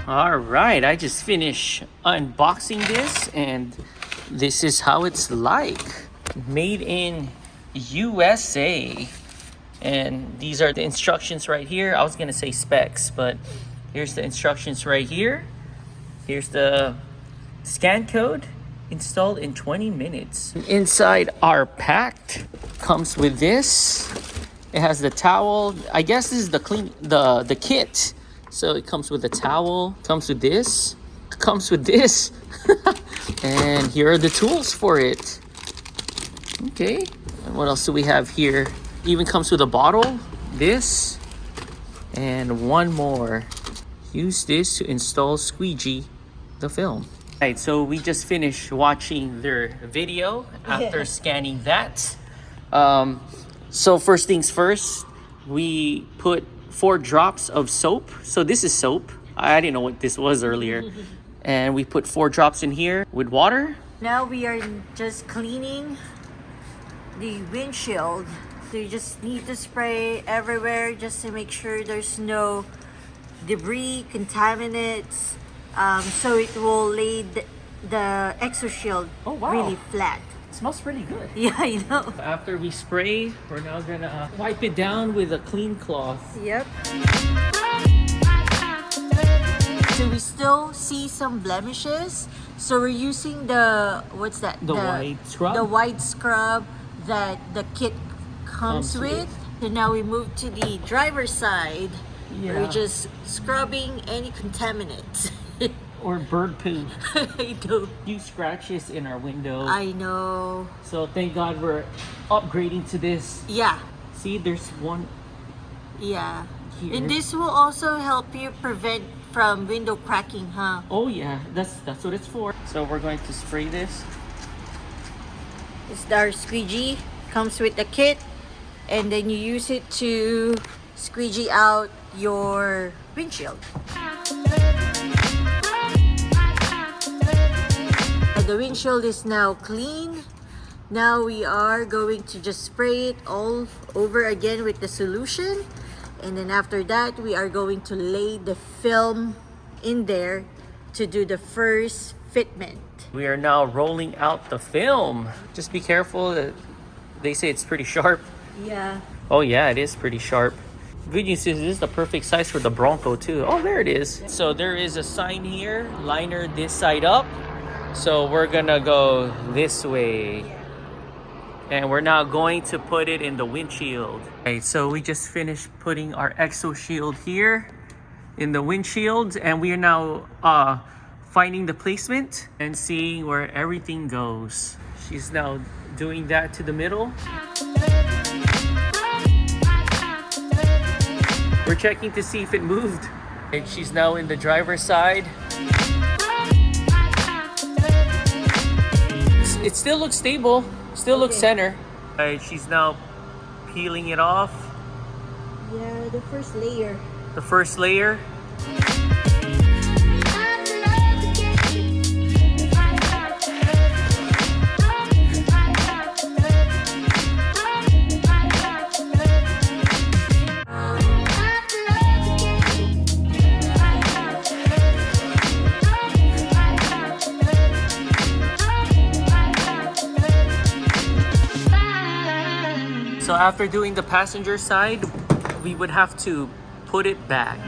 All right, I just finished unboxing this, and this is how it's like. Made in USA. And these are the instructions right here. I was gonna say specs, but here's the instructions right here. Here's the scan code. Installed in 20 minutes. Inside our pack comes with this. It has the towel. I guess this is the kit. So it comes with a towel, comes with this, and here are the tools for it. Okay, and what else do we have here? Even comes with a bottle, this, and one more. Use this to install Squeegee, the film. All right, so we just finished watching their video after scanning that. So first things first, we put 4 drops of soap. So this is soap. I didn't know what this was earlier. And we put 4 drops in here with water. Now we are just cleaning the windshield. So you just need to spray everywhere just to make sure there's no debris, contaminants. So it will lay the EXOSHIELD really flat. It smells pretty good. Yeah, I know. After we spray, we're now gonna wipe it down with a clean cloth. Yep. So we still see some blemishes. So we're using the, what's that? The white scrub? The white scrub that the kit comes with. So now we move to the driver's side. Yeah. We're just scrubbing any contaminants. Or bird poo. I know. Few scratches in our window. I know. So thank God we're upgrading to this. Yeah. See, there's one. Yeah. Here. And this will also help you prevent from window cracking, huh? Oh yeah, that's what it's for. So we're going to spray this. It's our squeegee. Comes with the kit. And then you use it to squeegee out your windshield. The windshield is now clean. Now we are going to just spray it all over again with the solution. And then after that, we are going to lay the film in there to do the first fitment. We are now rolling out the film. Just be careful. They say it's pretty sharp. Yeah. Oh yeah, it is pretty sharp. Good news is this is the perfect size for the Bronco too. Oh, there it is. So there is a sign here, liner this side up. So we're gonna go this way. And we're now going to put it in the windshield. Okay, so we just finished putting our EXOSHIELD here in the windshield, and we are now finding the placement and seeing where everything goes. She's now doing that to the middle. We're checking to see if it moved. And she's now in the driver's side. It still looks stable, still looks center. Alright, she's now peeling it off. Yeah, the first layer. The first layer. So after doing the passenger side, we would have to put it back.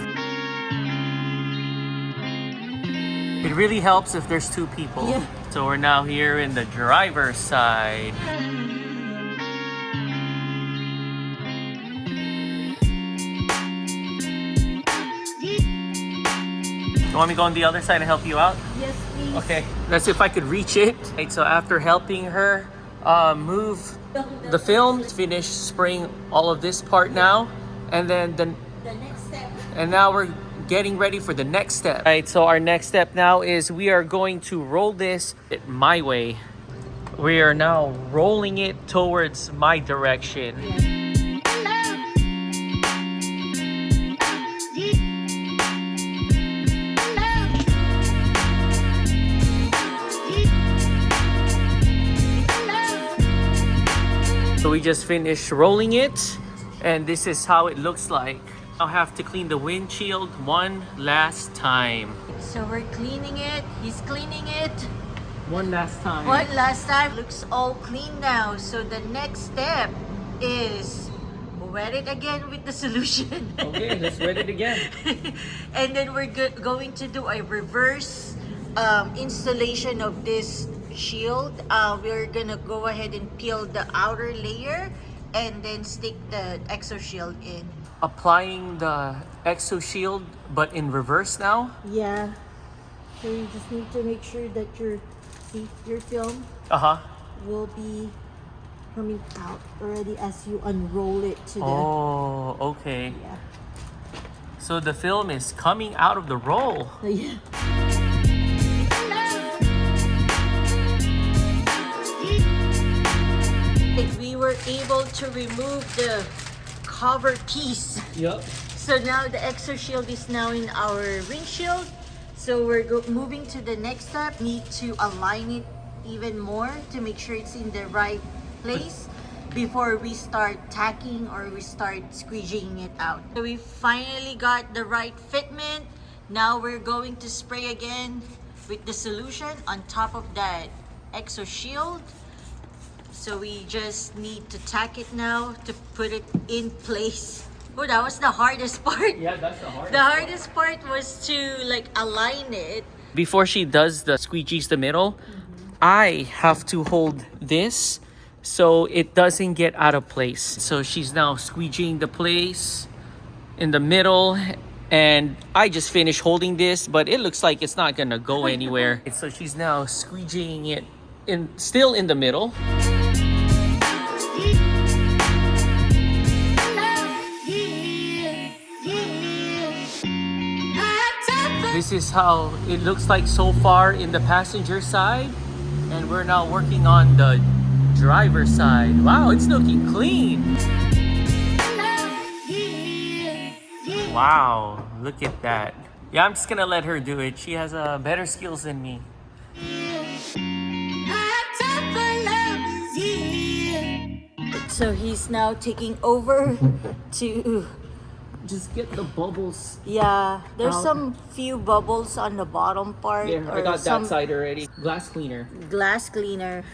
It really helps if there's 2 people. Yeah. So we're now here in the driver's side. You want me to go on the other side and help you out? Yes, please. Okay, let's see if I could reach it. Right, so after helping her move the film, finish spraying all of this part now, and then the next step. and now we're getting ready for the next step. All right, so our next step now is we are going to roll this my way. We are now rolling it towards my direction. So we just finished rolling it, and this is how it looks like. I'll have to clean the windshield one last time. So we're cleaning it. He's cleaning it. One last time. One last time. Looks all clean now. So the next step is wet it again with the solution. Okay, let's wet it again. And then we're going to do a reverse installation of this shield. We're gonna go ahead and peel the outer layer and then stick the EXOSHIELD in. Applying the EXOSHIELD, but in reverse now. Yeah. So you just need to make sure that your film will be coming out already as you unroll it to the. Oh, okay. Yeah. So the film is coming out of the roll. Yeah. We were able to remove the cover piece. Yep. So now the EXOSHIELD is now in our windshield. So we're moving to the next step. Need to align it even more to make sure it's in the right place before we start tacking or we start squeegeeing it out. So we finally got the right fitment. Now we're going to spray again with the solution on top of that EXOSHIELD. So we just need to tack it now to put it in place. Oh, that was the hardest part. Yeah, that's the hardest. The hardest part was to like align it. Before she does the squeegees the middle, I have to hold this so it doesn't get out of place. So she's now squeegeeing the place in the middle, and I just finished holding this, but it looks like it's not gonna go anywhere. So she's now squeegeeing it still in the middle. This is how it looks like so far in the passenger side, and we're now working on the driver's side. Wow, it's looking clean. Wow, look at that. Yeah, I'm just gonna let her do it. She has better skills than me. So he's now taking over to Just get the bubbles. yeah. There's Out. some few bubbles on the bottom part. There, I or got some that side already. Glass cleaner. glass cleaner.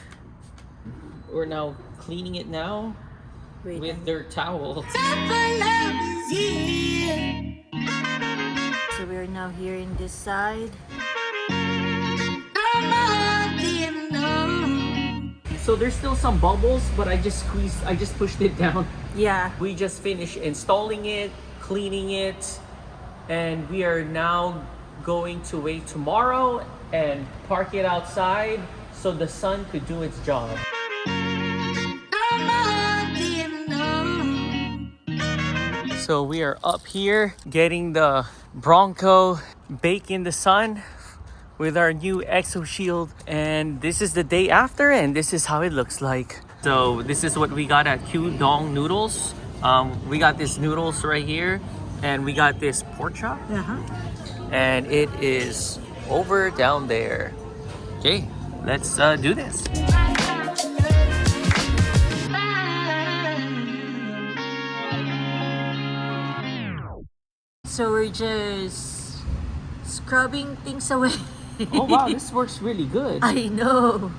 We're now cleaning it now Wait, with their towel. so we're now here in this side. So there's still some bubbles, but I just pushed it down. Yeah. We just finished installing it, cleaning it, and we are now going to wait tomorrow and park it outside so the sun could do its job. So we are up here getting the Bronco baked in the sun with our new EXOSHIELD, and this is the day after, and this is how it looks like. So this is what we got at Q-Dong Noodles. We got this noodles right here, and we got this pork chop, and it is over down there. Okay, let's do this. So we're just scrubbing things away. Oh wow, this works really good. I know.